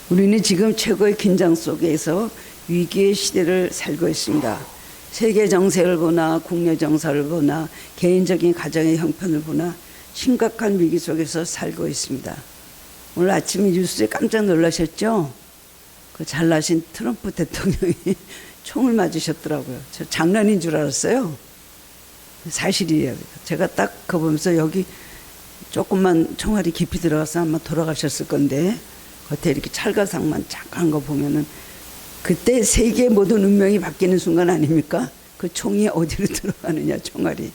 우리는 지금 최고의 긴장 속에서 위기의 시대를 살고 있습니다. 세계 정세를 보나 국내 정세를 보나 개인적인 가정의 형편을 보나 심각한 위기 속에서 살고 있습니다. 오늘 아침 뉴스에 깜짝 놀라셨죠? 그 잘나신 트럼프 대통령이 총을 맞으셨더라고요. 저 장난인 줄 알았어요. 사실이에요. 제가 딱 그거 보면서 여기 조금만 총알이 깊이 들어가서 아마 돌아가셨을 건데 겉에 이렇게 찰가상만 잠깐 거 보면은 그때 세계의 모든 운명이 바뀌는 순간 아닙니까? 그 총이 어디로 들어가느냐, 총알이.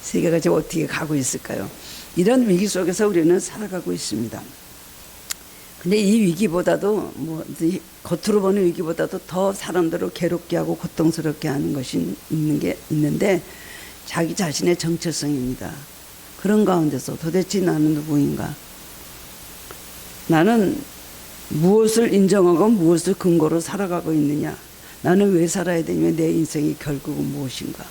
세계가 지금 어떻게 가고 있을까요? 이런 위기 속에서 우리는 살아가고 있습니다. 근데 이 위기보다도 겉으로 보는 위기보다도 더 사람들을 괴롭게 하고 고통스럽게 하는 것이 있는데 자기 자신의 정체성입니다. 그런 가운데서 도대체 나는 누구인가? 나는 무엇을 인정하고 무엇을 근거로 살아가고 있느냐? 나는 왜 살아야 되며 내 인생이 결국은 무엇인가?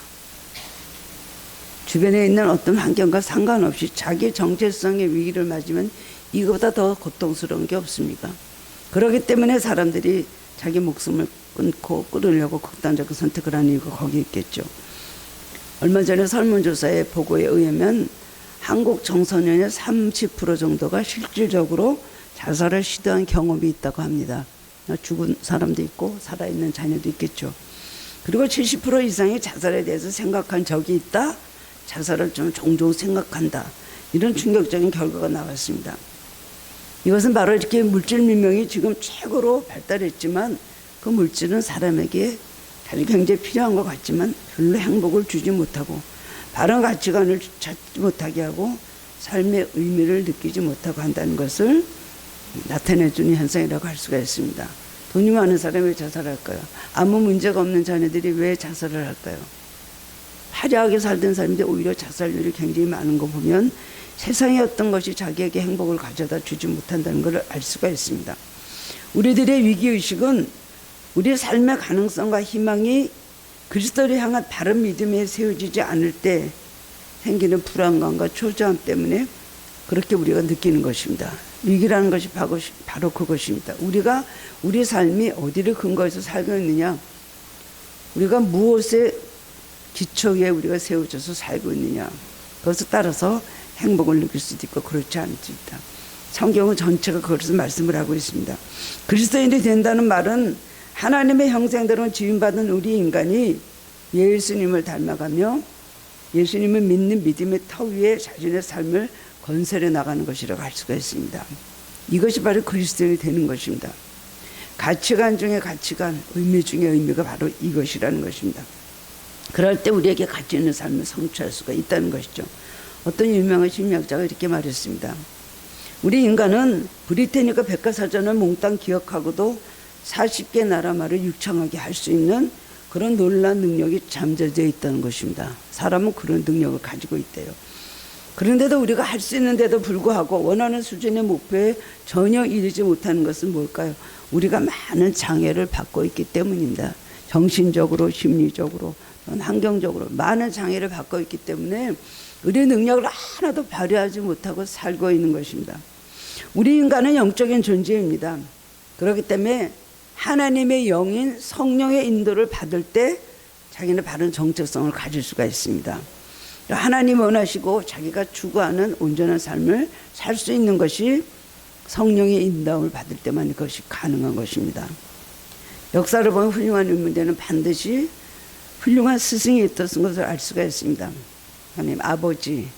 주변에 있는 어떤 환경과 상관없이 자기 정체성의 위기를 맞으면 이거보다 더 고통스러운 게 없습니다. 그렇기 때문에 사람들이 자기 목숨을 끊으려고 극단적인 선택을 하는 이유가 거기 있겠죠. 얼마 전에 설문조사의 보고에 의하면 한국 청소년의 30% 정도가 실질적으로 자살을 시도한 경험이 있다고 합니다. 죽은 사람도 있고 살아있는 자녀도 있겠죠. 그리고 70% 이상이 자살에 대해서 생각한 적이 있다. 자살을 좀 종종 생각한다. 이런 충격적인 결과가 나왔습니다. 이것은 바로 이렇게 물질 문명이 지금 최고로 발달했지만 그 물질은 사람에게 굉장히 필요한 것 같지만 별로 행복을 주지 못하고 바른 가치관을 찾지 못하게 하고 삶의 의미를 느끼지 못하고 한다는 것을 나타내주는 현상이라고 할 수가 있습니다. 돈이 많은 사람이 왜 자살할까요? 아무 문제가 없는 자녀들이 왜 자살을 할까요? 화려하게 살던 사람인데 오히려 자살률이 굉장히 많은 거 보면 세상의 어떤 것이 자기에게 행복을 가져다 주지 못한다는 것을 알 수가 있습니다. 우리들의 위기의식은 우리의 삶의 가능성과 희망이 그리스도를 향한 바른 믿음에 세워지지 않을 때 생기는 불안감과 초조함 때문에 그렇게 우리가 느끼는 것입니다. 위기라는 것이 바로 그것입니다. 우리가 우리 삶이 어디를 근거해서 살고 있느냐, 우리가 무엇에 기초 위에 우리가 세워져서 살고 있느냐, 그것에 따라서 행복을 느낄 수도 있고 그렇지 않을 수 있다. 성경은 전체가 그것을 말씀을 하고 있습니다. 그리스도인이 된다는 말은 하나님의 형상대로 지음받은 우리 인간이 예수님을 닮아가며 예수님을 믿는 믿음의 터 위에 자신의 삶을 건설해 나가는 것이라고 할 수가 있습니다. 이것이 바로 그리스도인이 되는 것입니다. 가치관 중에 가치관, 의미 중에 의미가 바로 이것이라는 것입니다. 그럴 때 우리에게 가치 있는 삶을 성취할 수가 있다는 것이죠. 어떤 유명한 심리학자가 이렇게 말했습니다. 우리 인간은 브리테니카 백과사전을 몽땅 기억하고도 40개 나라 말을 유창하게 할 수 있는 그런 놀라운 능력이 잠재되어 있다는 것입니다. 사람은 그런 능력을 가지고 있대요. 그런데도 우리가 할 수 있는데도 불구하고 원하는 수준의 목표에 전혀 이르지 못하는 것은 뭘까요? 우리가 많은 장애를 받고 있기 때문입니다. 정신적으로, 심리적으로, 환경적으로 많은 장애를 받고 있기 때문에 우리의 능력을 하나도 발휘하지 못하고 살고 있는 것입니다. 우리 인간은 영적인 존재입니다. 그렇기 때문에 하나님의 영인 성령의 인도를 받을 때 자기는 바른 정체성을 가질 수가 있습니다. 하나님 원하시고 자기가 추구하는 온전한 삶을 살 수 있는 것이 성령의 인도를 받을 때만 그것이 가능한 것입니다. 역사를 보면 훌륭한 인물들은 반드시 훌륭한 스승이 있었던 것을 알 수가 있습니다. 하나님 아버지,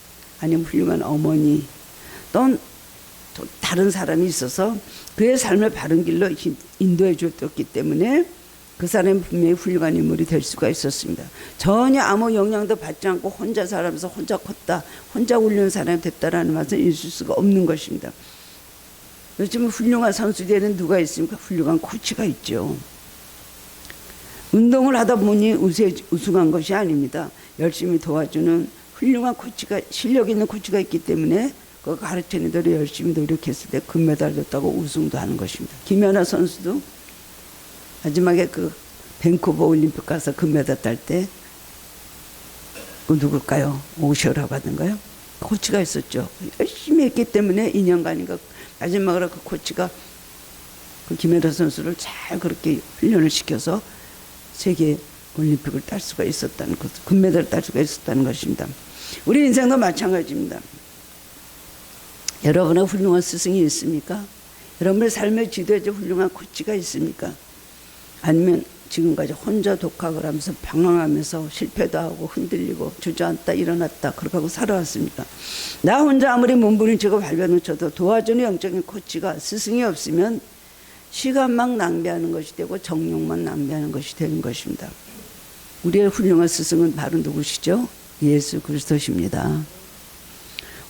아니면 훌륭한 어머니, 또 다른 사람이 있어서 그의 삶을 바른 길로 인도해 줬기 때문에 그 사람이 분명히 훌륭한 인물이 될 수가 있었습니다. 전혀 아무 영향도 받지 않고 혼자 살아면서 혼자 컸다, 혼자 훌륭한 사람이 됐다라는 말은 있을 수가 없는 것입니다. 요즘 훌륭한 선수들에는 누가 있습니까? 훌륭한 코치가 있죠. 운동을 하다 보니 우승한 것이 아닙니다. 열심히 도와주는 훌륭한 코치가, 실력 있는 코치가 있기 때문에 그 가르치는 대로 열심히 노력했을 때 금메달도 따고 우승도 하는 것입니다. 김연아 선수도 마지막에 그 밴쿠버 올림픽 가서 금메달 딸 때 그 누굴까요? 오셔라고 하던가요? 코치가 있었죠. 열심히 했기 때문에 2년간인가 마지막으로 그 코치가 그 김연아 선수를 잘 그렇게 훈련을 시켜서 세계 올림픽을 딸 수가 있었다는 것, 금메달을 딸 수가 있었다는 것입니다. 우리 인생도 마찬가지입니다. 여러분의 훌륭한 스승이 있습니까? 여러분의 삶의 지도에 훌륭한 코치가 있습니까? 아니면 지금까지 혼자 독학을 하면서 방황하면서 실패도 하고 흔들리고 주저앉다 일어났다 그렇게 하고 살아왔습니까? 나 혼자 아무리 몸부림치고 발버둥 쳐도 도와주는 영적인 코치가 스승이 없으면 시간만 낭비하는 것이 되고 정욕만 낭비하는 것이 되는 것입니다. 우리의 훌륭한 스승은 바로 누구시죠? 예수 그리스도십니다.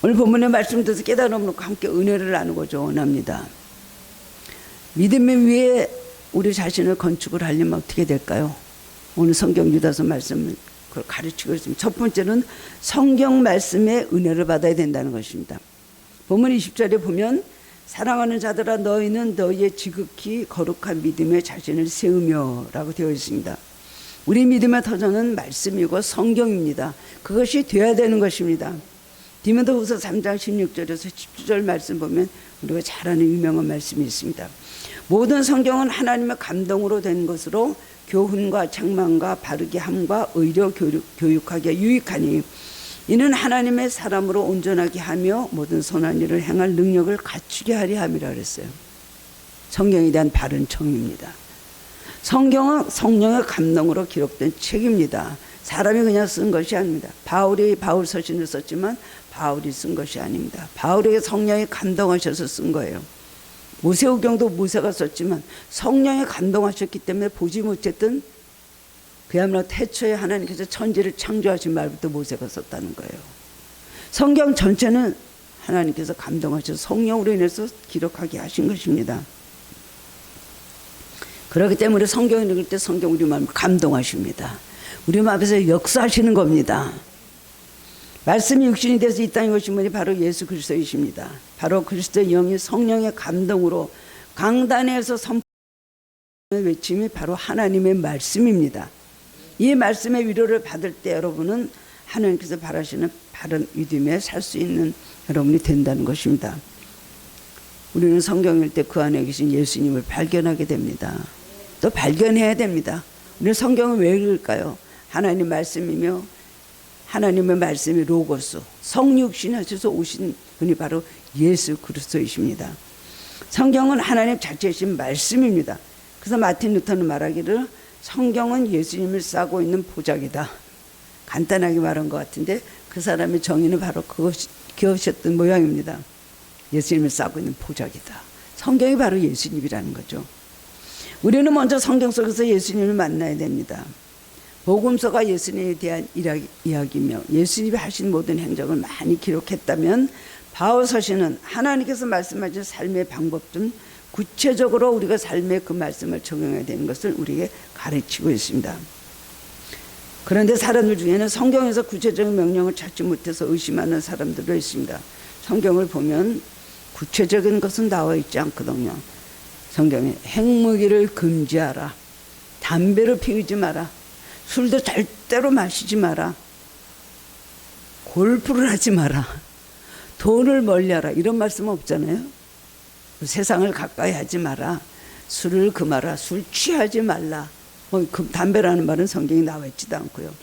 오늘 본문의 말씀을 들어서 깨달음으로 함께 은혜를 나누고자 원합니다. 믿음의 위에 우리 자신을 건축을 하려면 어떻게 될까요? 오늘 성경 유다서 말씀을 그걸 가르치고 있습니다. 첫 번째는 성경 말씀의 은혜를 받아야 된다는 것입니다. 본문 20절에 보면 사랑하는 자들아 너희는 너희의 지극히 거룩한 믿음에 자신을 세우며 라고 되어 있습니다. 우리 믿음의 터전은 말씀이고 성경입니다. 그것이 되어야 되는 것입니다. 디모데후서 3장 16절에서 17절 말씀 보면 우리가 잘 아는 유명한 말씀이 있습니다. 모든 성경은 하나님의 감동으로 된 것으로 교훈과 책망과 바르게 함과 의로 교육하기에 유익하니 이는 하나님의 사람으로 온전하게 하며 모든 선한 일을 행할 능력을 갖추게 하려 함이라 그랬어요. 성경에 대한 바른 정의입니다. 성경은 성령의 감동으로 기록된 책입니다. 사람이 그냥 쓴 것이 아닙니다. 바울이 바울 서신을 썼지만 바울이 쓴 것이 아닙니다. 바울에게 성령이 감동하셔서 쓴 거예요. 모세오경도 모세가 썼지만 성령에 감동하셨기 때문에 보지 못했던 그야말로 태초에 하나님께서 천지를 창조하신 말부터 모세가 썼다는 거예요. 성경 전체는 하나님께서 감동하셔서 성령으로 인해서 기록하게 하신 것입니다. 그렇기 때문에 성경을 읽을 때 성경 우리 마음을 감동하십니다. 우리 마음에서 역사하시는 겁니다. 말씀이 육신이 돼서 이 땅에 오신 분이 바로 예수 그리스도이십니다. 바로 그리스도의 영이 성령의 감동으로 강단에서 선포하는 외침이 바로 하나님의 말씀입니다. 이 말씀의 위로를 받을 때 여러분은 하나님께서 바라시는 바른 믿음에 살 수 있는 여러분이 된다는 것입니다. 우리는 성경을 때 그 안에 계신 예수님을 발견하게 됩니다. 또 발견해야 됩니다. 우리는 성경을 왜 읽을까요? 하나님 말씀이며 하나님의 말씀이 로고스 성육신 하셔서 오신 분이 바로 예수 그리스도이십니다. 성경은 하나님 자체이신 말씀입니다. 그래서 마틴 루터는 말하기를 성경은 예수님을 싸고 있는 보자기다. 간단하게 말한 것 같은데 그 사람의 정의는 바로 그것이었던 모양입니다. 예수님을 싸고 있는 보자기다. 성경이 바로 예수님이라는 거죠. 우리는 먼저 성경 속에서 예수님을 만나야 됩니다. 복음서가 예수님에 대한 이야기며 예수님이 하신 모든 행적을 많이 기록했다면 바울 서신은 하나님께서 말씀하신 삶의 방법 중 구체적으로 우리가 삶의 그 말씀을 적용해야 되는 것을 우리에게 가르치고 있습니다. 그런데 사람들 중에는 성경에서 구체적인 명령을 찾지 못해서 의심하는 사람들도 있습니다. 성경을 보면 구체적인 것은 나와 있지 않거든요. 성경에 행무기를 금지하라, 담배를 피우지 마라, 술도 절대로 마시지 마라, 골프를 하지 마라, 돈을 멀리하라 이런 말씀은 없잖아요. 세상을 가까이 하지 마라, 술을 금하라, 술 취하지 말라. 담배라는 말은 성경에 나와 있지도 않고요.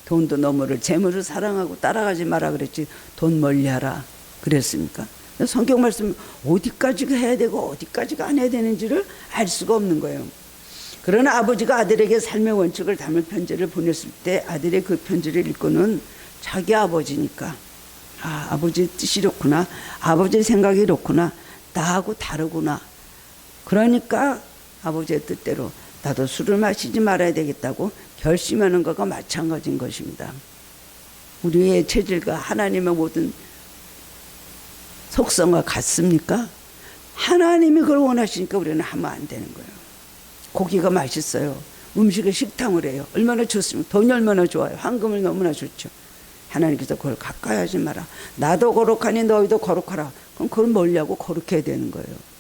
돈도 너머를 재물을 사랑하고 따라가지 마라 그랬지 돈 멀리하라 그랬습니까? 성경 말씀 어디까지가 해야 되고 어디까지가 안 해야 되는지를 알 수가 없는 거예요. 그러나 아버지가 아들에게 삶의 원칙을 담은 편지를 보냈을 때 아들의 그 편지를 읽고는 자기 아버지니까 아버지의 뜻이 이렇구나, 아버지의 생각이 이렇구나, 나하고 다르구나. 그러니까 아버지의 뜻대로 나도 술을 마시지 말아야 되겠다고 결심하는 것과 마찬가지인 것입니다. 우리의 체질과 하나님의 모든 속성과 같습니까? 하나님이 그걸 원하시니까 우리는 하면 안 되는 거예요. 고기가 맛있어요. 음식을 식탐을 해요. 얼마나 좋습니까? 돈이 얼마나 좋아요. 황금을 너무나 좋죠. 하나님께서 그걸 가까이 하지 마라. 나도 거룩하니 너희도 거룩하라. 그럼 그걸 멀리하고 거룩해야 되는 거예요.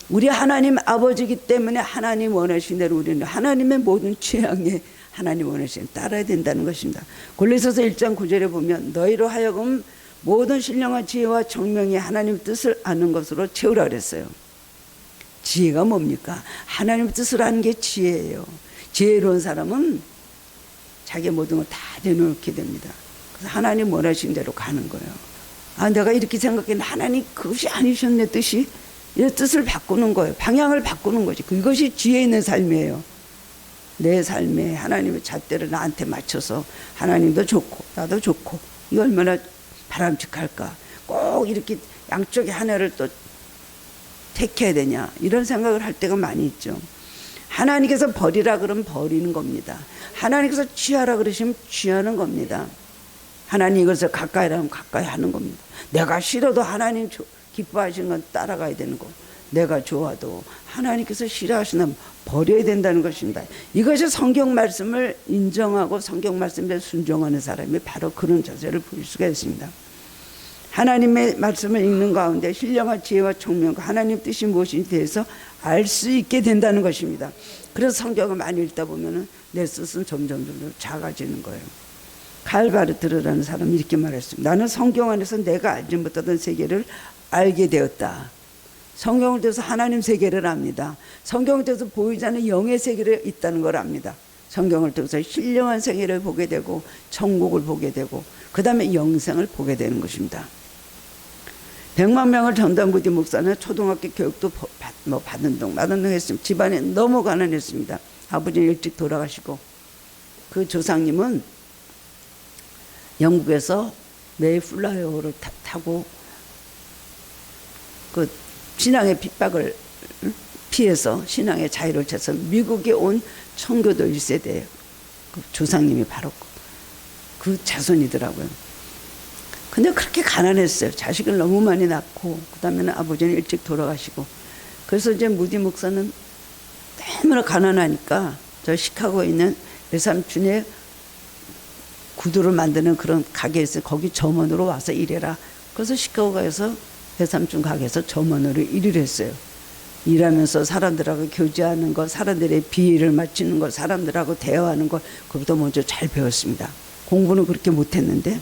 우리 하나님 아버지이기 때문에 하나님 원하신 대로 우리는 하나님의 모든 취향에 하나님 원하시는 따라야 된다는 것입니다. 골로새서 1장 9절에 보면 너희로 하여금 모든 신령한 지혜와 총명이 하나님 뜻을 아는 것으로 채우라 그랬어요. 지혜가 뭡니까? 하나님 뜻을 아는 게 지혜예요. 지혜로운 사람은 자기 모든 걸 다 내놓게 됩니다. 그래서 하나님 원하신 대로 가는 거예요. 아, 내가 이렇게 생각했는데 하나님 그것이 아니셨네 뜻이. 이 뜻을 바꾸는 거예요. 방향을 바꾸는 거지. 그것이 지혜 있는 삶이에요. 내 삶에 하나님의 잣대를 나한테 맞춰서 하나님도 좋고 나도 좋고 이거 얼마나 바람직할까. 꼭 이렇게 양쪽에 하나를 또 택해야 되냐 이런 생각을 할 때가 많이 있죠. 하나님께서 버리라 그러면 버리는 겁니다. 하나님께서 취하라 그러시면 취하는 겁니다. 하나님 이것을 가까이 하면 가까이 하는 겁니다. 내가 싫어도 하나님 기뻐하시는 건 따라가야 되는 거. 내가 좋아도 하나님께서 싫어하시면 버려야 된다는 것입니다. 이것이 성경 말씀을 인정하고 성경 말씀에 순종하는 사람이 바로 그런 자세를 보일 수가 있습니다. 하나님의 말씀을 읽는 가운데 신령한 지혜와 총명과 하나님 뜻이 무엇인지 대해서 알 수 있게 된다는 것입니다. 그래서 성경을 많이 읽다 보면 내 뜻은 점점 작아지는 거예요. 칼바르트르라는 사람이 이렇게 말했습니다. 나는 성경 안에서 내가 알지 못하던 세계를 알게 되었다. 성경을 통해서 하나님 세계를 압니다. 성경을 통해서 보이지 않는 영의 세계를 있다는 걸 압니다. 성경을 통해서 신령한 세계를 보게 되고 천국을 보게 되고 그 다음에 영생을 보게 되는 것입니다. 100만 명을 전담부디 목사는 초등학교 교육도 받은 동 했습니다. 집안이 너무 가난했습니다. 아버지는 일찍 돌아가시고 그 조상님은 영국에서 메이플라이어를 타고 그 신앙의 핍박을 피해서 신앙의 자유를 찾아서 미국에 온 청교도 1세대예요. 그 조상님이 바로 그 자손이더라고요. 근데 그렇게 가난했어요. 자식을 너무 많이 낳고 그 다음에는 아버지는 일찍 돌아가시고 그래서 이제 무디 목사는 너무나 가난하니까 저 시카고에 있는 외삼촌의 구두를 만드는 그런 가게에서 거기 점원으로 와서 일해라. 그래서 시카고에서 외삼촌 가게에서 점원으로 일을 했어요. 일하면서 사람들하고 교제하는 것, 사람들의 비위를 맞추는 것, 사람들하고 대화하는 것 그것도 먼저 잘 배웠습니다. 공부는 그렇게 못했는데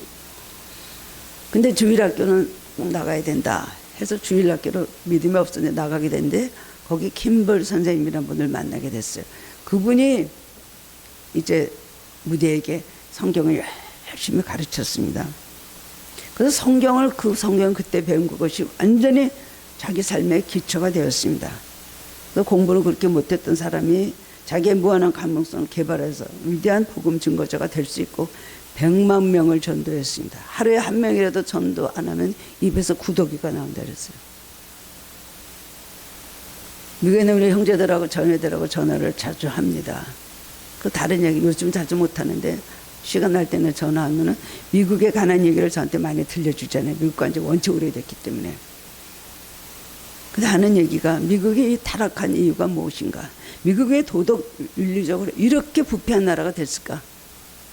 근데 주일학교는 꼭 나가야 된다 해서 주일학교로 믿음이 없었는데 나가게 됐는데 거기 김벌 선생님이라는 분을 만나게 됐어요. 그분이 이제 무디에게 성경을 열심히 가르쳤습니다. 그래서 성경 그때 배운 그것이 완전히 자기 삶의 기초가 되었습니다. 그래서 공부를 그렇게 못했던 사람이 자기의 무한한 감동성을 개발해서 위대한 복음 증거자가 될 수 있고 100만 명을 전도했습니다. 하루에 한 명이라도 전도 안 하면 입에서 구더기가 나온다 그랬어요. 미국에는 우리 형제들하고 자매들하고 전화를 자주 합니다. 그 다른 얘기 요즘 자주 못하는데 시간 날 때는 전화하면은 미국에 관한 얘기를 저한테 많이 들려주잖아요. 미국 간 지 원체 오래됐기 때문에. 근데 하는 얘기가 미국이 타락한 이유가 무엇인가? 미국의 도덕 윤리적으로 이렇게 부패한 나라가 됐을까?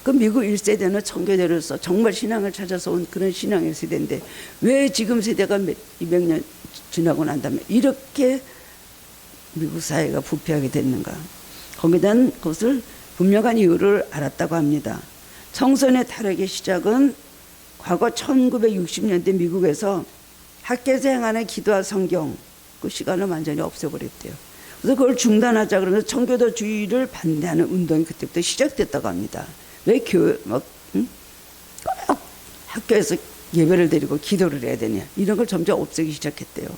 그 미국 1세대는 청교도로서 정말 신앙을 찾아서 온 그런 신앙의 세대인데 왜 지금 세대가 200년 지나고 난 다음에 이렇게 미국 사회가 부패하게 됐는가? 거기에 대한 것을 분명한 이유를 알았다고 합니다. 청소년의 타락의 시작은 과거 1960년대 미국에서 학교에서 행하는 기도와 성경 그 시간을 완전히 없애버렸대요. 그래서 그걸 중단하자 그러면서 청교도주의를 반대하는 운동이 그때부터 시작됐다고 합니다. 왜 꼭 학교에서 예배를 드리고 기도를 해야 되냐 이런 걸 점점 없애기 시작했대요.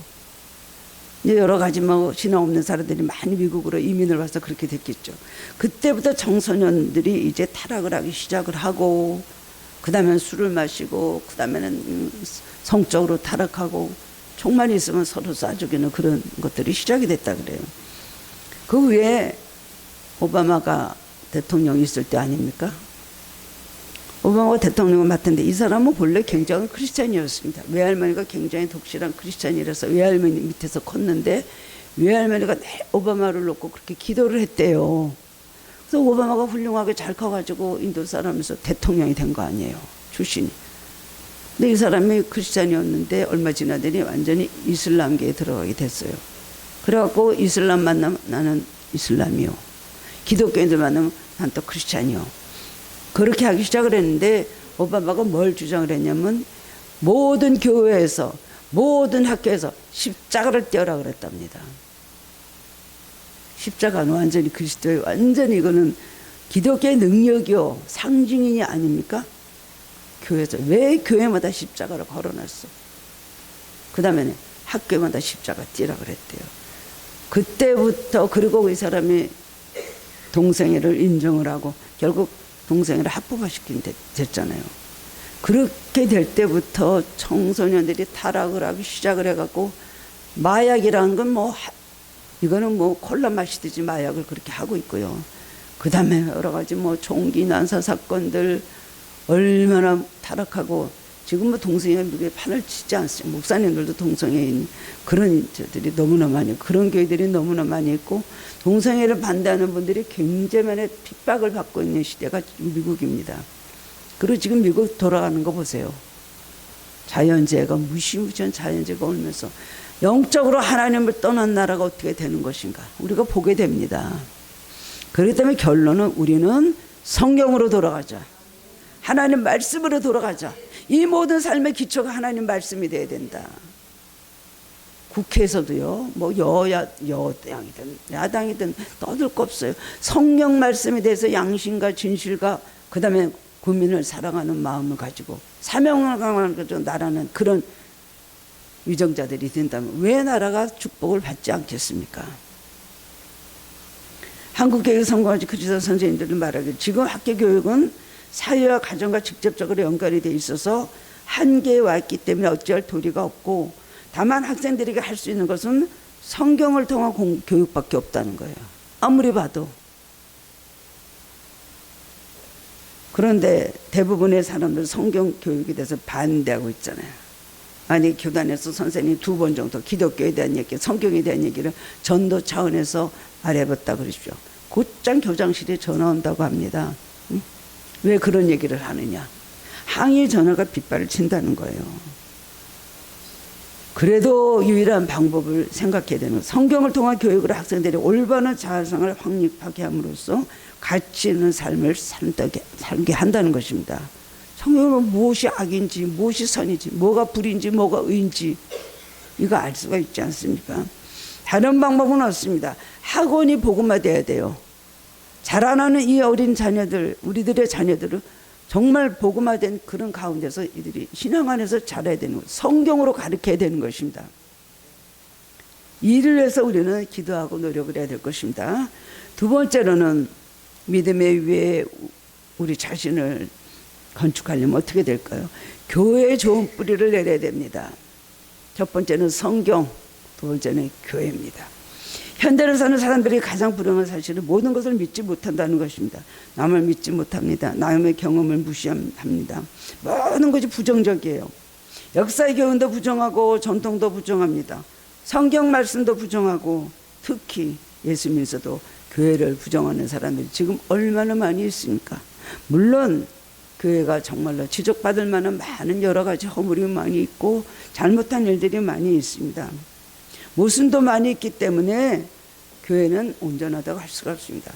이제 여러 가지 신앙 없는 사람들이 많이 미국으로 이민을 와서 그렇게 됐겠죠. 그때부터 청소년들이 이제 타락을 하기 시작을 하고 그 다음엔 술을 마시고 그 다음에는 성적으로 타락하고 총만 있으면 서로 쏴 죽이는 그런 것들이 시작이 됐다 그래요. 그 후에 오바마가 대통령이 있을 때 아닙니까? 오바마가 대통령을 맡았는데 이 사람은 본래 굉장히 크리스찬이었습니다. 외할머니가 굉장히 독실한 크리스찬이라서 외할머니 밑에서 컸는데 외할머니가 오바마를 놓고 그렇게 기도를 했대요. 그래서 오바마가 훌륭하게 잘 커가지고 인도 사람에서 대통령이 된 거 아니에요. 출신이. 근데 이 사람이 크리스찬이었는데 얼마 지나더니 완전히 이슬람계에 들어가게 됐어요. 그래갖고 이슬람 만나면 나는 이슬람이요. 기독교인들 만나면 난 또 크리스찬이요. 그렇게 하기 시작을 했는데 오바마가 뭘 주장을 했냐면 모든 교회에서 모든 학교에서 십자가를 떼어라 그랬답니다. 십자가는 완전히 그리스도의 완전히 이거는 기독교의 능력이요 상징이 아닙니까? 교회에서 왜 교회마다 십자가를 걸어놨어? 그 다음에 학교마다 십자가 띄라 그랬대요. 그때부터 그리고 이 사람이 동성애를 인정을 하고 결국 동성애를 합법화시킨 됐잖아요. 그렇게 될 때부터 청소년들이 타락을 하기 시작을 해갖고 마약이라는 건 뭐 이거는 뭐 콜라 마시듯이 마약을 그렇게 하고 있고요. 그 다음에 여러 가지 뭐 총기 난사 사건들 얼마나 타락하고 지금 뭐 동성애 미국에 판을 치지 않습니다. 목사님들도 동성애인 그런 저들이 너무나 많이 그런 교회들이 너무나 많이 있고 동성애를 반대하는 분들이 굉장히 많이 핍박을 받고 있는 시대가 미국입니다. 그리고 지금 미국 돌아가는 거 보세요. 자연재해가 무시무시한 자연재해가 오면서 영적으로 하나님을 떠난 나라가 어떻게 되는 것인가 우리가 보게 됩니다. 그렇기 때문에 결론은 우리는 성경으로 돌아가자. 하나님 말씀으로 돌아가자. 이 모든 삶의 기초가 하나님 말씀이 돼야 된다. 국회에서도요, 뭐 여당이든 야당이든 떠들 거 없어요. 성경 말씀에 대해서 양심과 진실과 그 다음에 국민을 사랑하는 마음을 가지고 사명을 가지고 나라는 그런 위정자들이 된다면 왜 나라가 축복을 받지 않겠습니까? 한국교육 성공하지 그리스도 선생님들은 말하기를 지금 학교교육은 사회와 가정과 직접적으로 연결이 돼 있어서 한계에 왔기 때문에 어찌할 도리가 없고 다만 학생들에게 할 수 있는 것은 성경을 통한 교육밖에 없다는 거예요. 아무리 봐도. 그런데 대부분의 사람들 성경 교육에 대해서 반대하고 있잖아요. 아니 교단에서 선생님이 2번 정도 기독교에 대한 얘기, 성경에 대한 얘기를 전도 차원에서 말해봤다 그러십시오. 곧장 교장실에 전화 온다고 합니다. 응? 왜 그런 얘기를 하느냐. 항의 전화가 빗발을 친다는 거예요. 그래도 유일한 방법을 생각해야 되는 성경을 통한 교육으로 학생들이 올바른 자아상을 확립하게 함으로써 가치 있는 삶을 살게 한다는 것입니다. 성경은 무엇이 악인지 무엇이 선인지 뭐가 불인지 뭐가 의인지 이거 알 수가 있지 않습니까? 다른 방법은 없습니다. 학원이 복음화돼야 돼요. 자라나는 이 어린 자녀들 우리들의 자녀들은 정말 복음화된 그런 가운데서 이들이 신앙 안에서 자라야 되는 것, 성경으로 가르쳐야 되는 것입니다. 이를 위해서 우리는 기도하고 노력을 해야 될 것입니다. 두 번째로는 믿음의 위에 우리 자신을 건축하려면 어떻게 될까요? 교회에 좋은 뿌리를 내려야 됩니다. 첫 번째는 성경, 두 번째는 교회입니다. 현대를 사는 사람들이 가장 불행한 사실은 모든 것을 믿지 못한다는 것입니다. 남을 믿지 못합니다. 남의 경험을 무시합니다. 모든 것이 부정적이에요. 역사의 교훈도 부정하고 전통도 부정합니다. 성경 말씀도 부정하고 특히 예수님에서도 교회를 부정하는 사람들이 지금 얼마나 많이 있습니까? 물론 교회가 정말로 지적받을 만한 많은 여러 가지 허물이 많이 있고 잘못한 일들이 많이 있습니다. 모순도 많이 있기 때문에 교회는 온전하다고 할 수가 없습니다.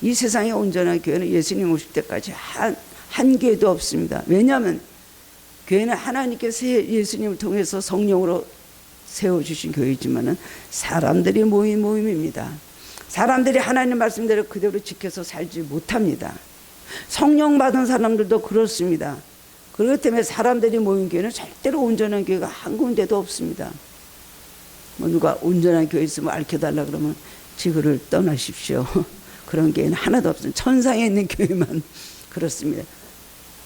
이 세상에 온전한 교회는 예수님 오실 때까지 한 개도 없습니다. 왜냐하면 교회는 하나님께서 예수님을 통해서 성령으로 세워주신 교회이지만 사람들이 모인 모임입니다. 사람들이 하나님 말씀대로 그대로 지켜서 살지 못합니다. 성령 받은 사람들도 그렇습니다. 그렇기 때문에 사람들이 모인 교회는 절대로 온전한 교회가 한 군데도 없습니다. 뭐 누가 온전한 교회 있으면 알려달라 그러면 지구를 떠나십시오. 그런 교회는 하나도 없습니다. 천상에 있는 교회만 그렇습니다.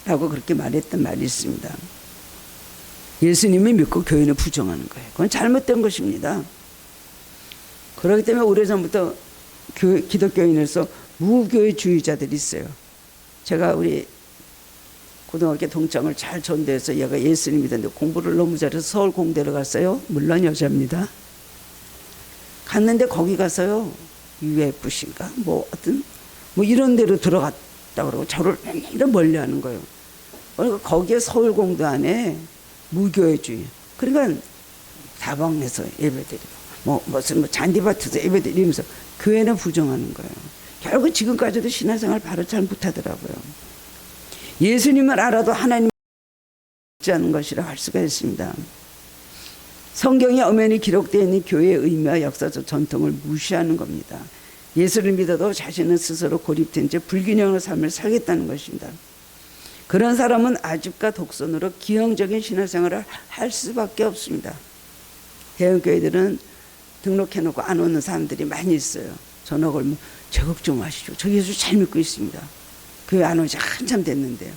라고 그렇게 말했던 말이 있습니다. 예수님이 믿고 교회는 부정하는 거예요. 그건 잘못된 것입니다. 그렇기 때문에 오래전부터 기독교인에서 무교회주의자들이 있어요. 제가 우리 고등학교 동창을 잘 전도해서 얘가 예수님 믿었는데 공부를 너무 잘해서 서울 공대를 갔어요. 물론 여자입니다. 갔는데 거기 가서요 UFC인가 뭐 어떤 뭐 이런 데로 들어갔다 그러고 저를 이런 멀리하는 거예요. 그러니까 거기에 서울 공대 안에 무교회주의. 그러니까 다방에서 예배드리고 무슨 잔디밭에서 예배드리면서 교회는 부정하는 거예요. 결국 지금까지도 신앙생활 바로 잘 못하더라고요. 예수님을 알아도 하나님 듣지 않은 것이라 할 수가 있습니다. 성경에 엄연히 기록되어 있는 교회의 의미와 역사적 전통을 무시하는 겁니다. 예수를 믿어도 자신은 스스로 고립된 채 불균형의 삶을 살겠다는 것입니다. 그런 사람은 아집과 독선으로 기형적인 신앙생활을 할 수밖에 없습니다. 대형교회들은 등록해놓고 안 오는 사람들이 많이 있어요. 전화 걸면 제 걱정 마시죠. 저 예수 잘 믿고 있습니다. 교회 안 오지 한참 됐는데요.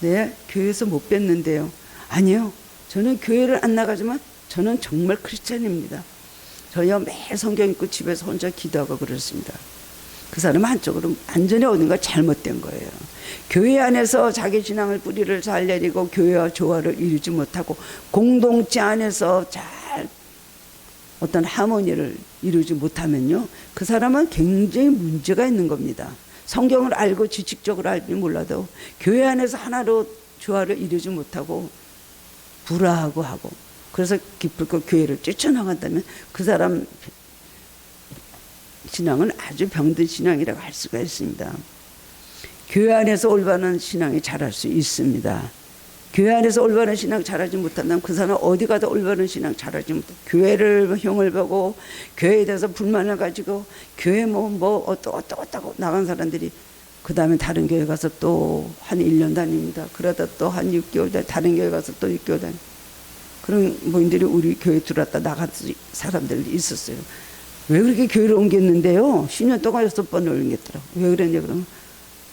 네, 교회에서 못 뵀는데요. 아니요, 저는 교회를 안 나가지만 저는 정말 크리스찬입니다. 저희가 매일 성경 읽고 집에서 혼자 기도하고 그렇습니다. 그 사람은 한쪽으로 완전히 어딘가 잘못된 거예요. 교회 안에서 자기 신앙을 뿌리를 잘 내리고 교회와 조화를 이루지 못하고 공동체 안에서 잘 어떤 하모니를 이루지 못하면요, 그 사람은 굉장히 문제가 있는 겁니다. 성경을 알고 지식적으로 알지 몰라도 교회 안에서 하나로 조화를 이루지 못하고 불화하고 하고, 그래서 기필코 교회를 쫓아나간다면 그 사람 신앙은 아주 병든 신앙이라고 할 수가 있습니다. 교회 안에서 올바른 신앙이 자랄 수 있습니다. 교회 안에서 올바른 신앙 잘하지 못한다면 그 사람은 어디 가도 올바른 신앙 잘하지 못해. 교회를 흉을 보고 교회에 대해서 불만을 가지고 교회 어떠고 나간 사람들이 그 다음에 다른 교회 가서 또 한 1년 다닙니다. 그러다 또 한 6개월 다른 교회 가서 또 6개월 다닙니다. 그런 모임들이 우리 교회 들어왔다 나간 사람들이 있었어요. 왜 그렇게 교회를 옮겼는데요? 10년 동안 6번을 옮겼더라고요. 왜 그랬냐 그러면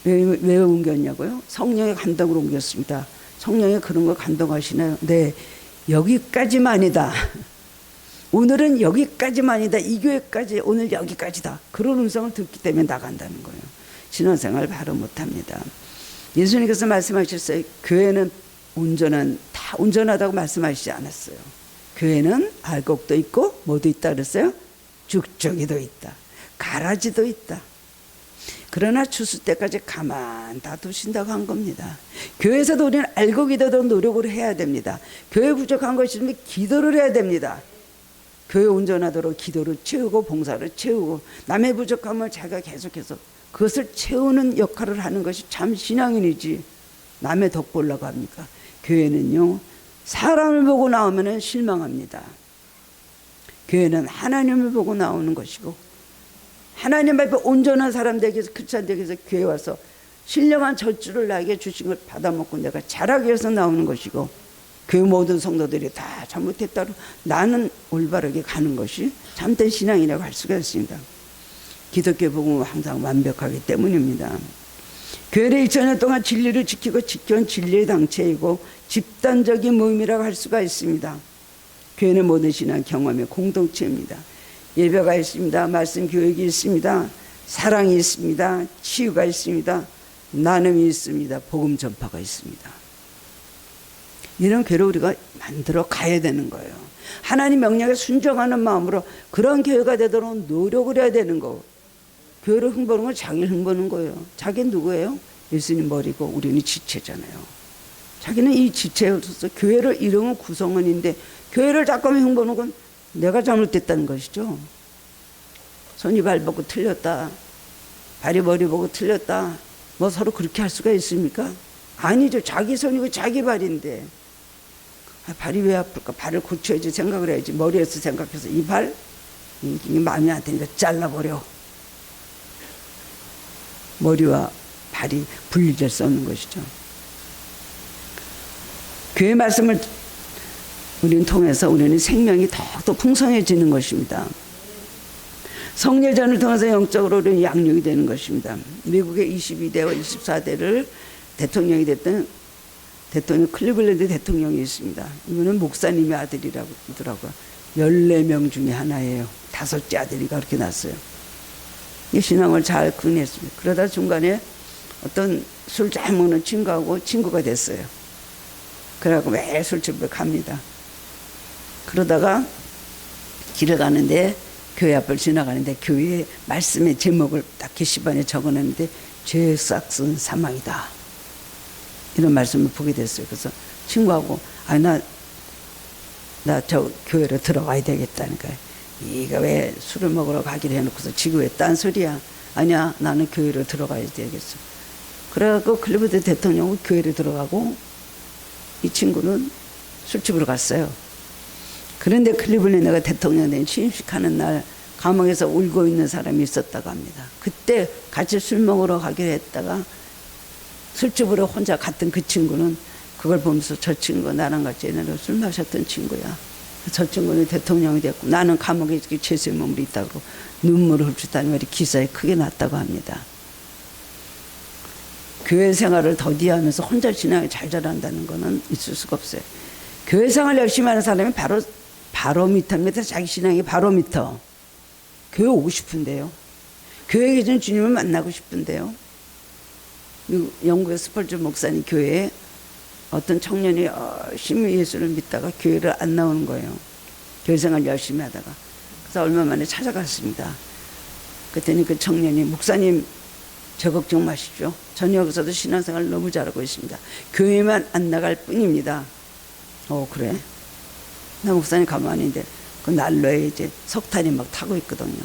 왜 옮겼냐고요? 성령의 감동으로 옮겼습니다. 성령이 그런 거 감동하시나요? 네, 여기까지만이다. 오늘은 여기까지만이다. 이 교회까지, 오늘 여기까지다. 그런 음성을 듣기 때문에 나간다는 거예요. 신앙생활 바로 못합니다. 예수님께서 말씀하셨어요. 교회는 다 온전하다고 말씀하시지 않았어요. 교회는 알곡도 있고 뭐도 있다 그랬어요? 죽정이도 있다. 가라지도 있다. 그러나 추수 때까지 가만 놔두신다고 한 겁니다. 교회에서도 우리는 알고 기도도 노력을 해야 됩니다. 교회 부족한 것이 있으면 기도를 해야 됩니다. 교회 온전하도록 기도를 채우고 봉사를 채우고 남의 부족함을 자기가 계속해서 그것을 채우는 역할을 하는 것이 참 신앙인이지, 남의 덕 보려고 합니까? 교회는요, 사람을 보고 나오면 실망합니다. 교회는 하나님을 보고 나오는 것이고, 하나님 앞에 온전한 사람 되기 위해서, 크리스찬 되기 위해서 교회 와서 신령한 젖줄을 나에게 주신 걸 받아먹고 내가 자라기 위해서 나오는 것이고, 교회 모든 성도들이 다 잘못했다고 나는 올바르게 가는 것이 참된 신앙이라고 할 수가 있습니다. 기독교 복음은 항상 완벽하기 때문입니다. 교회를 2000년 동안 진리를 지키고 지켜온 진리의 당체이고 집단적인 모임이라고 할 수가 있습니다. 교회는 모든 신앙 경험의 공동체입니다. 예배가 있습니다. 말씀 교육이 있습니다. 사랑이 있습니다. 치유가 있습니다. 나눔이 있습니다. 복음 전파가 있습니다. 이런 교회를 우리가 만들어 가야 되는 거예요. 하나님 명령에 순종하는 마음으로 그런 교회가 되도록 노력을 해야 되는 거. 교회를 흠보는 건 자기를 흠보는 거예요. 자기는 누구예요? 예수님 머리고 우리는 지체잖아요. 자기는 이 지체로서 교회를 이루는 구성원인데 교회를 잠깐만 흠보는 건 내가 잘못됐다는 것이죠. 손이 발 보고 틀렸다, 발이 머리 보고 틀렸다, 뭐 서로 그렇게 할 수가 있습니까? 아니죠. 자기 손이고 자기 발인데 발이 왜 아플까? 발을 고쳐야지 생각을 해야지. 머리에서 생각해서 이 발, 이게 마음에 안 드니까 잘라버려. 머리와 발이 분리될 수 없는 것이죠. 교회 말씀을 우리는 통해서 우리는 생명이 더욱더 풍성해지는 것입니다. 성례전을 통해서 영적으로 우리는 양육이 되는 것입니다. 미국의 22대와 24대를 대통령이 됐던 대통령 클리블랜드 대통령이 있습니다. 이분은 목사님의 아들이라고 하더라고요. 14명 중에 하나예요. 5째 아들이가 그렇게 났어요. 이 신앙을 잘 구현했습니다. 그러다 중간에 어떤 술 잘 먹는 친구하고 친구가 됐어요. 그래갖고 매일 술집에 갑니다. 그러다가 길을 가는데 교회 앞을 지나가는데 교회 말씀의 제목을 딱 게시판에 적어놨는데 죄 싹은 사망이다. 이런 말씀을 보게 됐어요. 그래서 친구하고 나 저 교회로 들어가야 되겠다니까. 이가 왜 술을 먹으러 가기로 해놓고서 지금 왜 딴소리야. 아니야, 나는 교회로 들어가야 되겠어. 그래갖고 클리브랜드 대통령은 교회로 들어가고 이 친구는 술집으로 갔어요. 그런데 클리블랜드가 대통령 된 취임식하는 날 감옥에서 울고 있는 사람이 있었다고 합니다. 그때 같이 술 먹으러 가기로 했다가 술집으로 혼자 갔던 그 친구는 그걸 보면서 저 친구가 나랑 같이 옛날에 술 마셨던 친구야. 저 친구는 대통령이 됐고 나는 감옥에 이렇게 죄수의 몸으로 있다고 눈물을 훔쳤다는 말이 기사에 크게 났다고 합니다. 교회 생활을 더디하면서 혼자 신앙이 잘 자란다는 거는 있을 수가 없어요. 교회 생활 열심히 하는 사람이 바로미터입니다. 자기 신앙이 바로미터. 교회 오고 싶은데요. 교회에 계신 주님을 만나고 싶은데요. 영국의 스펄전 목사님 교회에 어떤 청년이 열심히 예수를 믿다가 교회를 안 나오는 거예요. 교회 생활 열심히 하다가. 그래서 얼마 만에 찾아갔습니다. 그랬더니 그 청년이 목사님 저 걱정 마십시오. 전 여기서도 신앙생활 너무 잘하고 있습니다. 교회만 안 나갈 뿐입니다. 그래? 나 목사님 가만히 있는데 그 난로에 이제 석탄이 막 타고 있거든요.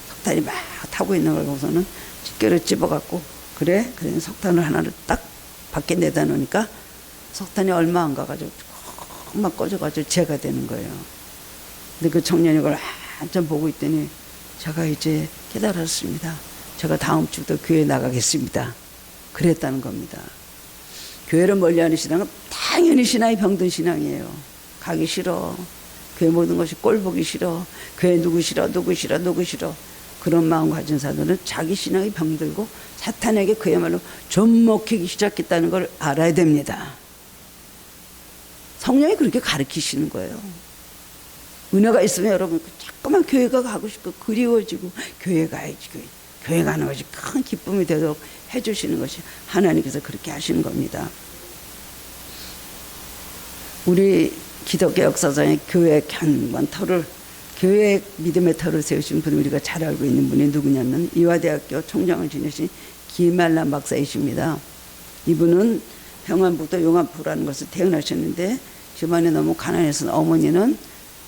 석탄이 막 타고 있는 걸 보고서는 집게를 집어갖고 그래? 그래서 석탄을 하나를 딱 밖에 내다 놓으니까 석탄이 얼마 안 가가지고 막 꺼져가지고 재가 되는 거예요. 근데 그 청년이 그걸 한참 보고 있더니 제가 이제 깨달았습니다. 제가 다음 주부터 교회 나가겠습니다. 그랬다는 겁니다. 교회를 멀리하는 신앙은 당연히 신앙이 병든 신앙이에요. 가기 싫어. 교회 모든 것이 꼴 보기 싫어. 교회 누구 싫어. 그런 마음 가진 사람들은 자기 신앙이 병들고 사탄에게 그야말로 좀먹히기 시작했다는 걸 알아야 됩니다. 성령이 그렇게 가르치시는 거예요. 은혜가 있으면 여러분 자꾸만 교회가 가고 싶고 그리워지고 교회 가야지. 교회 가는 것이 큰 기쁨이 되도록 해주시는 것이 하나님께서 그렇게 하시는 겁니다. 우리 기독교 역사상의 교회 견고한 터를, 교회 믿음의 터를 세우신 분이 우리가 잘 알고 있는 분이 누구냐면 이화대학교 총장을 지내신 김말란 박사이십니다. 이분은 평안북도 용암포라는 것을 태어나셨는데 집안에 너무 가난해서 어머니는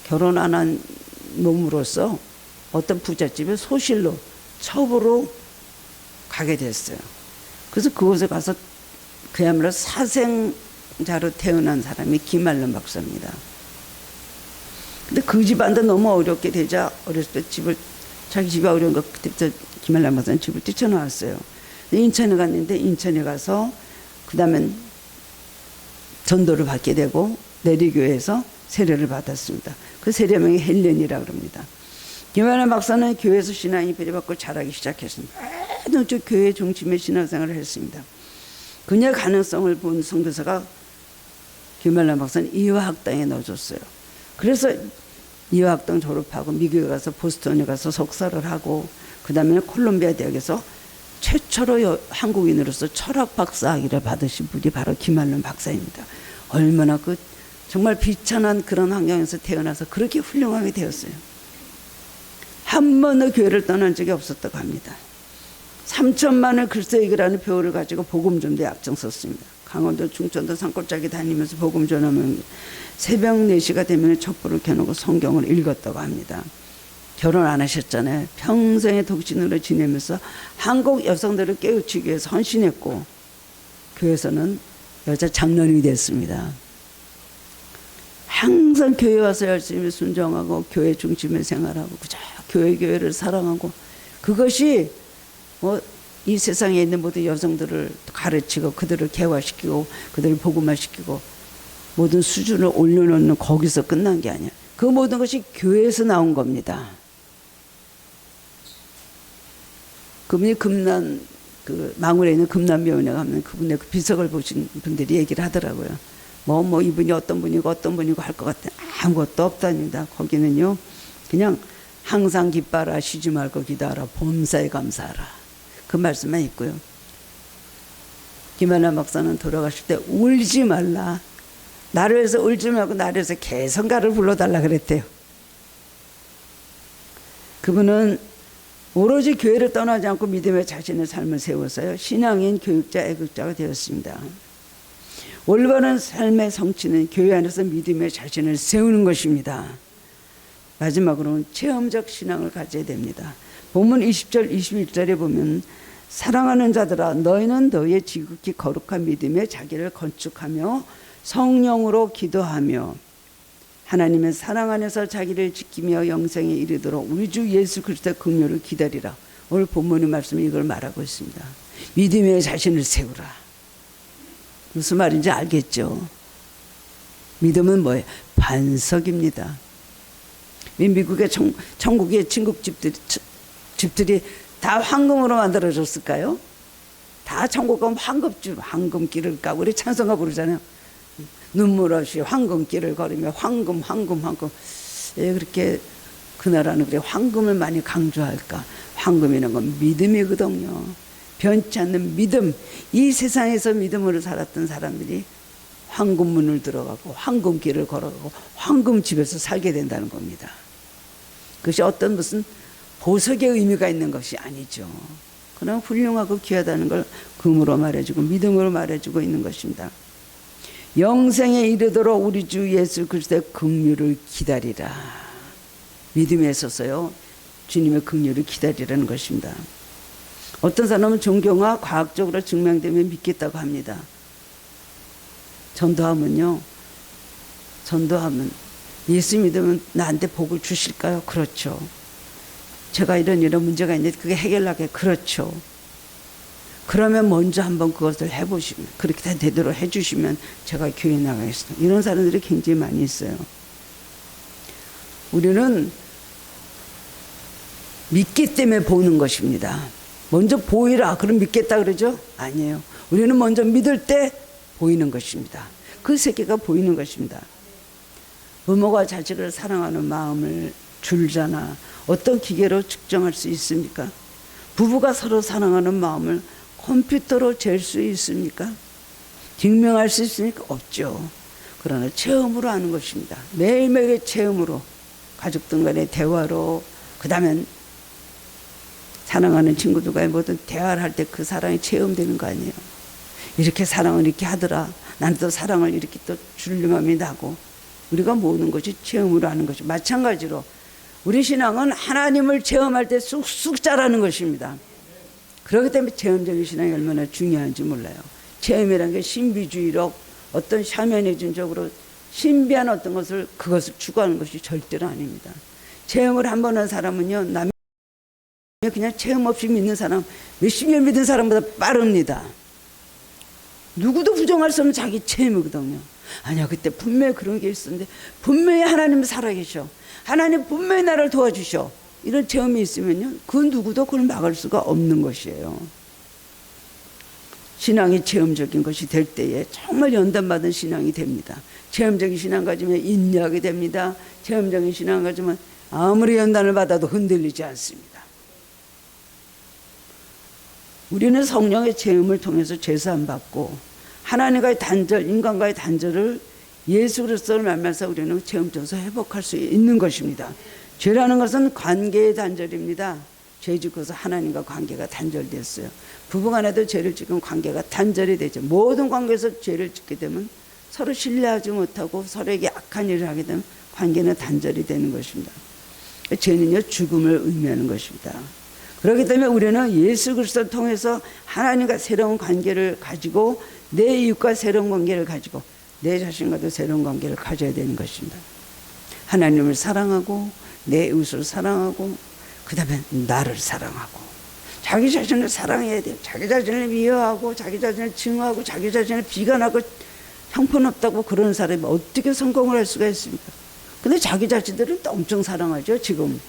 결혼 안 한 몸으로서 어떤 부잣집에 소실로 첩으로 가게 됐어요. 그래서 그곳에 가서 그야말로 사생자로 태어난 사람이 김말란 박사입니다. 근데 그 집안도 너무 어렵게 되자 어렸을 때 자기 집이 어려운 거 그때부터 김말란 박사는 집을 뛰쳐나왔어요. 인천에 갔는데 인천에 가서 그 다음엔 전도를 받게 되고 내리교회에서 세례를 받았습니다. 그 세례명이 헬렌이라고 합니다. 김말란 박사는 교회에서 신앙이 배려받고 자라기 시작했습니다. 모든 교회 중심의 신앙생활을 했습니다. 그녀의 가능성을 본 선교사가 김말란 박사는 이화학당에 넣어줬어요. 그래서 이화학당 졸업하고 미국에 가서 보스턴에 가서 석사를 하고 그 다음에 콜롬비아 대학에서 최초로 한국인으로서 철학 박사 학위를 받으신 분이 바로 김말란 박사입니다. 얼마나 정말 비천한 그런 환경에서 태어나서 그렇게 훌륭하게 되었어요. 한 번도 교회를 떠난 적이 없었다고 합니다. 3천만을 글쎄 읽으라는 표를 가지고 복음 전도에 앞장섰습니다. 강원도 충청도 산골짜기 다니면서 복음 전하면 새벽 4시가 되면 촛불을 켜놓고 성경을 읽었다고 합니다. 결혼 안 하셨잖아요. 평생의 독신으로 지내면서 한국 여성들을 깨우치기 위해서 헌신했고 교회에서는 여자 장로님이 됐습니다. 항상 교회 와서 열심히 순종하고 교회 중심의 생활하고 그저 교회를 사랑하고 그것이 이 세상에 있는 모든 여성들을 가르치고 그들을 개화시키고 그들을 복음화시키고 모든 수준을 올려놓는 거기서 끝난 게 아니야. 그 모든 것이 교회에서 나온 겁니다. 그분이 망울에 있는 금남병원에 가면 그분의 그 비석을 보신 분들이 얘기를 하더라고요. 이분이 어떤 분이고 할 것 같아. 아무것도 없답니다. 거기는요, 그냥 항상 기뻐하라, 쉬지 말고 기도하라, 범사에 감사하라. 그 말씀만 있고요. 김말란 박사는 돌아가실 때 울지 말라. 나를 위해서 울지 말고 나를 위해서 개성가를 불러달라 그랬대요. 그분은 오로지 교회를 떠나지 않고 믿음의 자신의 삶을 세워서요. 신앙인, 교육자, 애국자가 되었습니다. 올바른 삶의 성취는 교회 안에서 믿음의 자신을 세우는 것입니다. 마지막으로는 체험적 신앙을 가져야 됩니다. 본문 20절, 21절에 보면 사랑하는 자들아 너희는 너희의 지극히 거룩한 믿음에 자기를 건축하며 성령으로 기도하며 하나님의 사랑 안에서 자기를 지키며 영생에 이르도록 우리 주 예수 그리스도의 긍휼을 기다리라. 오늘 본문의 말씀이 이걸 말하고 있습니다. 믿음의 자신을 세우라. 무슨 말인지 알겠죠? 믿음은 뭐예요? 반석입니다. 미국의 천국의 진국 집들이 다 황금으로 만들어졌을까요? 다 천국 가면 황금길을 가고 우리 찬송가 부르잖아요. 눈물 없이 황금길을 걸으며 황금. 왜 그렇게 그 나라는 그래 황금을 많이 강조할까? 황금이라는 건 믿음이거든요. 변치 않는 믿음. 이 세상에서 믿음으로 살았던 사람들이 황금문을 들어가고 황금길을 걸어가고 황금집에서 살게 된다는 겁니다. 그것이 어떤 무슨 보석의 의미가 있는 것이 아니죠. 그러나 훌륭하고 귀하다는 걸 금으로 말해주고 믿음으로 말해주고 있는 것입니다. 영생에 이르도록 우리 주 예수 그리스도의 긍휼을 기다리라. 믿음에 있어서요, 주님의 긍휼을 기다리라는 것입니다. 어떤 사람은 종교가 과학적으로 증명되면 믿겠다고 합니다. 전도하면 예수 믿으면 나한테 복을 주실까요? 그렇죠. 제가 이런 문제가 있는데 그게 해결나게 그렇죠. 그러면 먼저 한번 그것을 해보시면 그렇게 다 되도록 해주시면 제가 교회 나가겠습니다. 이런 사람들이 굉장히 많이 있어요. 우리는 믿기 때문에 보는 것입니다. 먼저 보이라 그럼 믿겠다 그러죠? 아니에요. 우리는 먼저 믿을 때 보이는 것입니다. 그 세계가 보이는 것입니다. 부모가 자식을 사랑하는 마음을 줄자나 어떤 기계로 측정할 수 있습니까? 부부가 서로 사랑하는 마음을 컴퓨터로 잴 수 있습니까? 증명할 수 있습니까? 없죠. 그러나 체험으로 하는 것입니다. 매일매일의 체험으로, 가족들 간의 대화로, 그 다음에 사랑하는 친구들과의 모든 대화를 할 때 그 사랑이 체험되는 거 아니에요. 이렇게 사랑을 이렇게 하더라. 나는 또 사랑을 이렇게 또 주님함이 나고, 우리가 모든 것이 체험으로 하는 것이 마찬가지로 우리 신앙은 하나님을 체험할 때 쑥쑥 자라는 것입니다. 그렇기 때문에 체험적인 신앙이 얼마나 중요한지 몰라요. 체험이라는 게 신비주의로 어떤 샤머니즘적으로 신비한 어떤 그것을 추구하는 것이 절대로 아닙니다. 체험을 한 번 한 사람은요, 남이 그냥 체험 없이 믿는 사람, 몇십 년 믿은 사람보다 빠릅니다. 누구도 부정할 수 없는 자기 체험이거든요. 아니야, 그때 분명히 그런 게 있었는데 분명히 하나님은 살아계셔. 하나님 분명히 나를 도와주셔. 이런 체험이 있으면요, 그 누구도 그걸 막을 수가 없는 것이에요. 신앙이 체험적인 것이 될 때에 정말 연단받은 신앙이 됩니다. 체험적인 신앙 가지면 인내하게 됩니다. 체험적인 신앙 가지면 아무리 연단을 받아도 흔들리지 않습니다. 우리는 성령의 체험을 통해서 제사함 받고 하나님과의 단절, 인간과의 단절을 예수 그리스도를 만나서 우리는 체험적으로 회복할 수 있는 것입니다. 죄라는 것은 관계의 단절입니다. 죄 짓고서 하나님과 관계가 단절됐어요. 부부간에도 죄를 지금 관계가 단절이 되죠. 모든 관계에서 죄를 짓게 되면 서로 신뢰하지 못하고 서로에게 악한 일을 하게 되면 관계는 단절이 되는 것입니다. 죄는요, 죽음을 의미하는 것입니다. 그렇기 때문에 우리는 예수 그리스도를 통해서 하나님과 새로운 관계를 가지고 내 이웃과 새로운 관계를 가지고 내 자신과도 새로운 관계를 가져야 되는 것입니다. 하나님을 사랑하고 내 이웃을 사랑하고 그 다음에 나를 사랑하고 자기 자신을 사랑해야 돼요. 자기 자신을 미워하고 자기 자신을 증오하고 자기 자신을 비관하고 형편없다고 그런 사람이 어떻게 성공을 할 수가 있습니까? 근데 자기 자신들은 또 엄청 사랑하죠. 지금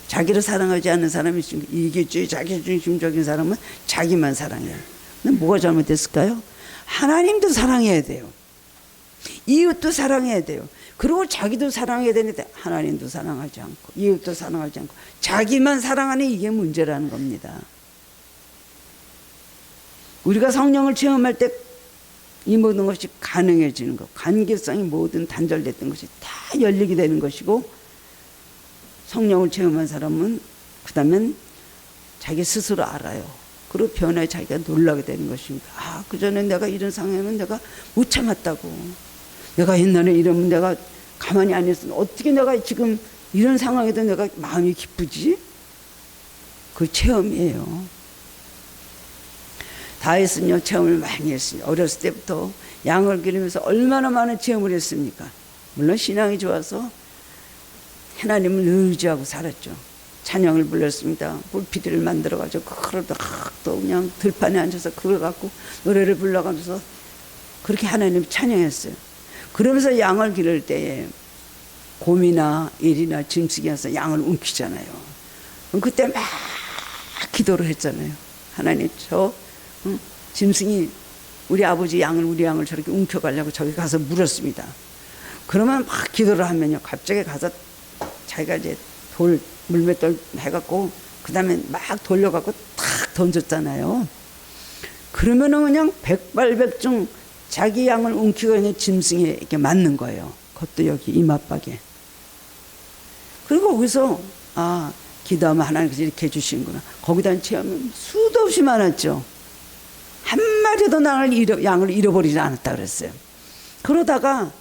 자기를 사랑하지 않는 사람이 있습니까? 이기주의 자기중심적인 사람은 자기만 사랑해요. 근데 뭐가 잘못됐을까요? 하나님도 사랑해야 돼요. 이웃도 사랑해야 돼요. 그리고 자기도 사랑해야 되는데 하나님도 사랑하지 않고 이웃도 사랑하지 않고 자기만 사랑하는 이게 문제라는 겁니다. 우리가 성령을 체험할 때 이 모든 것이 가능해지는 것, 관계성이 모든 단절됐던 것이 다 열리게 되는 것이고, 성령을 체험한 사람은 그 다음엔 자기 스스로 알아요. 그리고 변화에 자기가 놀라게 되는 것입니다. 아, 그전에 내가 이런 상황에는 내가 못 참았다고. 내가 옛날에 이러면 내가 가만히 안 있었는데 어떻게 내가 지금 이런 상황에도 내가 마음이 기쁘지? 그 체험이에요. 다윗은요, 체험을 많이 했어요. 어렸을 때부터 양을 기르면서 얼마나 많은 체험을 했습니까? 물론 신앙이 좋아서 하나님을 의지하고 살았죠. 찬양을 불렀습니다. 불피디를 만들어가지고 그러다 또 그냥 들판에 앉아서 그걸 갖고 노래를 불러가면서 그렇게 하나님 찬양했어요. 그러면서 양을 기를 때에 곰이나 일이나 짐승이 와서 양을 움키잖아요. 그때 막 기도를 했잖아요. 하나님 저 짐승이 우리 아버지 양을 우리 양을 저렇게 움켜가려고 저기 가서 물었습니다. 그러면 막 기도를 하면요 갑자기 가서 자기가 이제 돌 물맷돌 해갖고 그 다음에 막 돌려갖고 탁 던졌잖아요. 그러면은 그냥 백발백중 자기 양을 움키고 있는 짐승에 이렇게 맞는 거예요. 그것도 여기 이마박에. 그리고 거기서 아 기도하면 하나님께서 이렇게 해주시는구나. 거기다 체험은 수도 없이 많았죠. 한 마리도 양을 잃어버리지 않았다 그랬어요. 그러다가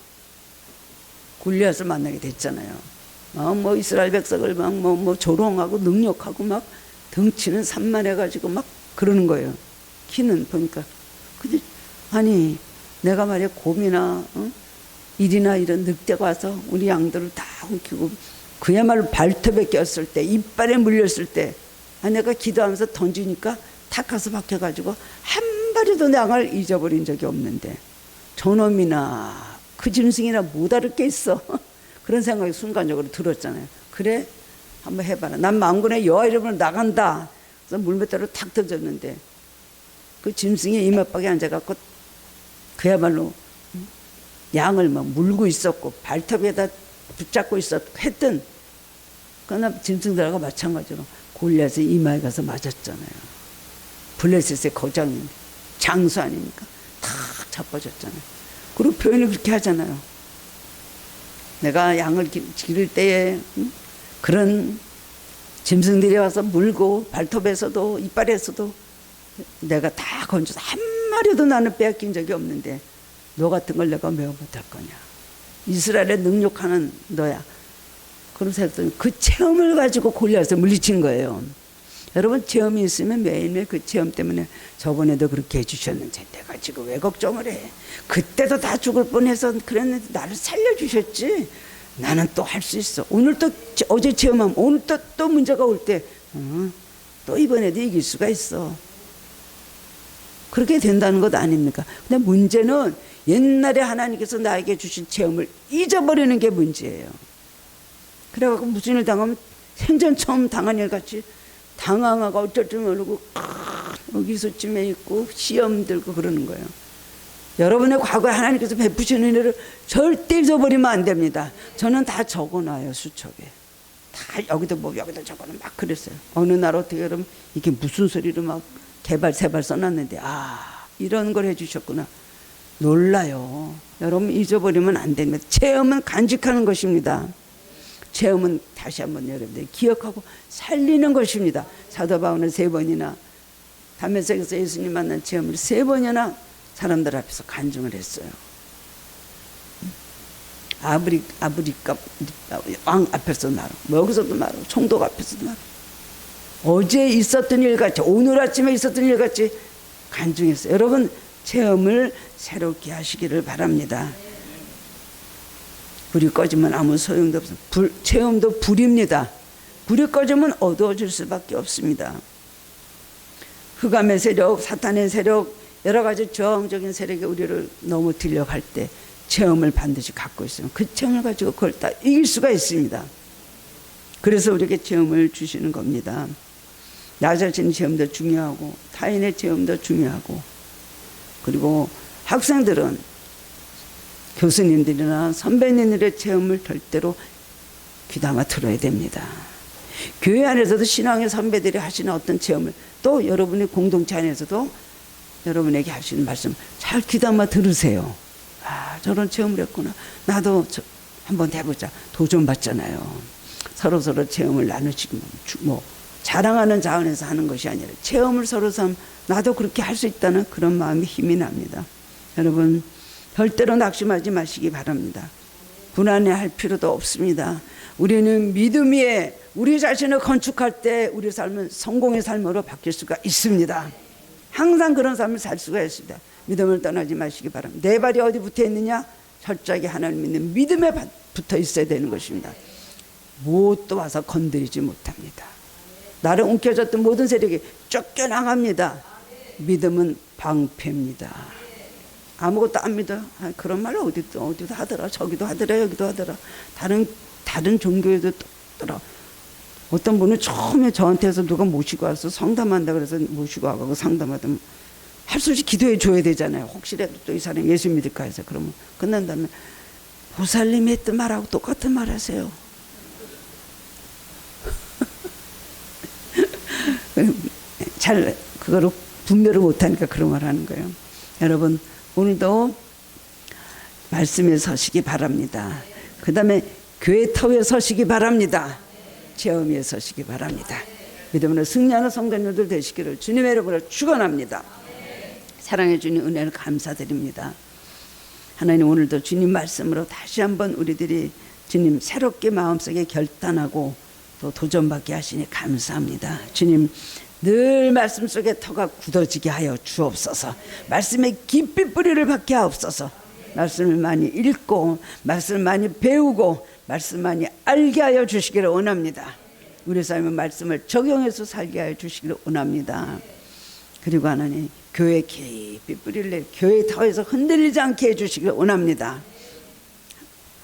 골리앗을 만나게 됐잖아요. 뭐 이스라엘 백성을 막 조롱하고 능욕하고 막 덩치는 산만해가지고 막 그러는 거예요. 키는 보니까. 근데 아니 내가 말이야 곰이나 일이나 이런 늑대가 와서 우리 양들을 다 훔키고 그야말로 발톱에 꼈을 때 이빨에 물렸을 때 내가 기도하면서 던지니까 탁 가서 박혀가지고 한 마리도 양을 잊어버린 적이 없는데 저놈이나 그 짐승이나 못 다를 게 있어. 그런 생각이 순간적으로 들었잖아요. 그래 한번 해봐라. 난 만군의 여호와 이름으로 나간다. 그래서 물맷대로 탁 던졌는데 그 짐승이 이마박에 앉아갖고 그야말로 양을 막 물고 있었고 발톱에다 붙잡고 있었고 했던 그러나 짐승들하고 마찬가지로 골리앗의 이마에 가서 맞았잖아요. 블레셋의 거장인데 장수 아닙니까? 탁 자빠졌잖아요. 그리고 표현을 그렇게 하잖아요. 내가 양을 기를 때에 그런 짐승들이 와서 물고 발톱에서도 이빨에서도 내가 다 건져서 한 마리도 나는 빼앗긴 적이 없는데 너 같은 걸 내가 매우 못할 거냐. 이스라엘에 능욕하는 너야. 그러면서 했더니 그 체험을 가지고 골리앗을 물리친 거예요. 여러분 체험이 있으면 매일매일 그 체험 때문에 저번에도 그렇게 해주셨는데 내가 지금 왜 걱정을 해. 그때도 다 죽을 뻔해서 그랬는데 나를 살려주셨지. 나는 또 할 수 있어. 오늘 또 어제 체험하면 오늘 또 문제가 올 때 또 이번에도 이길 수가 있어. 그렇게 된다는 것 아닙니까? 근데 문제는 옛날에 하나님께서 나에게 주신 체험을 잊어버리는 게 문제예요. 그래갖고 무슨 일 당하면 생전 처음 당한 일 같이 당황하고 어쩔 줄 모르고 여기서쯤에 있고 시험 들고 그러는 거예요. 여러분의 과거에 하나님께서 베푸신 은혜를 절대 잊어버리면 안 됩니다. 저는 다 적어놔요. 수첩에 다 여기도 뭐 여기도 적어놔 막 그랬어요. 어느 날 어떻게 그러면 이게 무슨 소리로 막 개발 세발 써놨는데 이런 걸 해주셨구나. 놀라요. 여러분 잊어버리면 안 됩니다. 체험은 간직하는 것입니다. 체험은 다시 한번 여러분들 기억하고 살리는 것입니다. 사도 바울은 3번이나 다메섹에서 예수님 만난 체험을 3번이나 사람들 앞에서 간증을 했어요. 아브리카 왕 앞에서 말하고 여기서도 말하고 총독 앞에서도 말하고 어제 있었던 일같이 오늘 아침에 있었던 일같이 간증했어요. 여러분 체험을 새롭게 하시기를 바랍니다. 불이 꺼지면 아무 소용도 없어요. 체험도 불입니다. 불이 꺼지면 어두워질 수밖에 없습니다. 흑암의 세력, 사탄의 세력, 여러 가지 저항적인 세력이 우리를 너무 들려갈 때 체험을 반드시 갖고 있으면 그 체험을 가지고 그걸 다 이길 수가 있습니다. 그래서 우리에게 체험을 주시는 겁니다. 나 자신의 체험도 중요하고 타인의 체험도 중요하고 그리고 학생들은 교수님들이나 선배님들의 체험을 절대로 귀담아 들어야 됩니다. 교회 안에서도 신앙의 선배들이 하시는 어떤 체험을 또 여러분의 공동체 안에서도 여러분에게 하시는 말씀 잘 귀담아 들으세요. 저런 체험을 했구나. 나도 한번 해보자. 도전받잖아요. 서로 체험을 나누시고 뭐 자랑하는 자원에서 하는 것이 아니라 체험을 서로 삼 나도 그렇게 할 수 있다는 그런 마음이 힘이 납니다. 여러분 절대로 낙심하지 마시기 바랍니다. 불안해할 필요도 없습니다. 우리는 믿음 위에 우리 자신을 건축할 때 우리 삶은 성공의 삶으로 바뀔 수가 있습니다. 항상 그런 삶을 살 수가 있습니다. 믿음을 떠나지 마시기 바랍니다. 내 발이 어디 붙어 있느냐? 철저하게 하나님 믿는 믿음에 붙어 있어야 되는 것입니다. 무엇도 와서 건드리지 못합니다. 나를 움켜쥐었던 모든 세력이 쫓겨나갑니다. 믿음은 방패입니다. 아무것도 안 믿어. 그런 말 어디도 하더라. 저기도 하더라. 여기도 하더라. 다른 종교에도 있더라. 어떤 분은 처음에 저한테서 누가 모시고 와서 상담한다 그래서 모시고 와가고 상담하더니 할 수 없이 기도해 줘야 되잖아요. 혹시라도 또 이 사람이 예수 믿을까 해서. 그러면 끝난 다음에 보살님이 했던 말하고 똑같은 말 하세요. 잘 그거를 분별을 못하니까 그런 말 하는 거예요. 여러분 오늘도 말씀에 서시기 바랍니다. 그 다음에 교회 터에 서시기 바랍니다. 체험에 서시기 바랍니다. 믿음으로 승리하는 성도님들 되시기를 주님의 이름으로 축원합니다. 사랑해 주님 은혜를 감사드립니다. 하나님 오늘도 주님 말씀으로 다시 한번 우리들이 주님 새롭게 마음속에 결단하고 또 도전받게 하시니 감사합니다. 주님 늘 말씀 속에 터가 굳어지게 하여 주옵소서. 말씀에 깊이 뿌리를 박게 하옵소서. 말씀을 많이 읽고 말씀을 많이 배우고 말씀 많이 알게 하여 주시기를 원합니다. 우리 삶의 말씀을 적용해서 살게 하여 주시기를 원합니다. 그리고 하나님 교회 깊이 뿌리를 내 교회 터에서 흔들리지 않게 해주시기를 원합니다.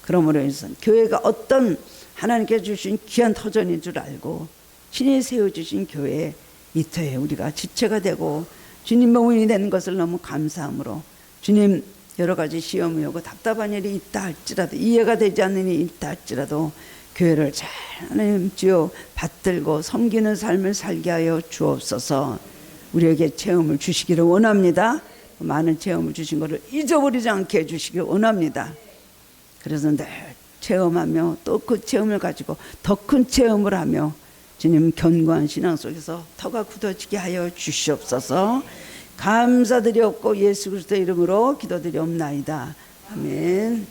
그러므로 해서 교회가 어떤 하나님께 주신 귀한 터전인 줄 알고 신이 세워주신 교회에 이 터에 우리가 지체가 되고 주님 몸이 되는 것을 너무 감사함으로 주님 여러 가지 시험이 오고 답답한 일이 있다 할지라도 이해가 되지 않는 일이 있다 할지라도 교회를 잘 하나님 주여 받들고 섬기는 삶을 살게 하여 주옵소서. 우리에게 체험을 주시기를 원합니다. 많은 체험을 주신 것을 잊어버리지 않게 해주시기를 원합니다. 그래서 늘 체험하며 또 그 체험을 가지고 더 큰 체험을 하며 주님 견고한 신앙 속에서 터가 굳어지게 하여 주시옵소서. 감사드리옵고 예수 그리스도의 이름으로 기도드리옵나이다. 아멘.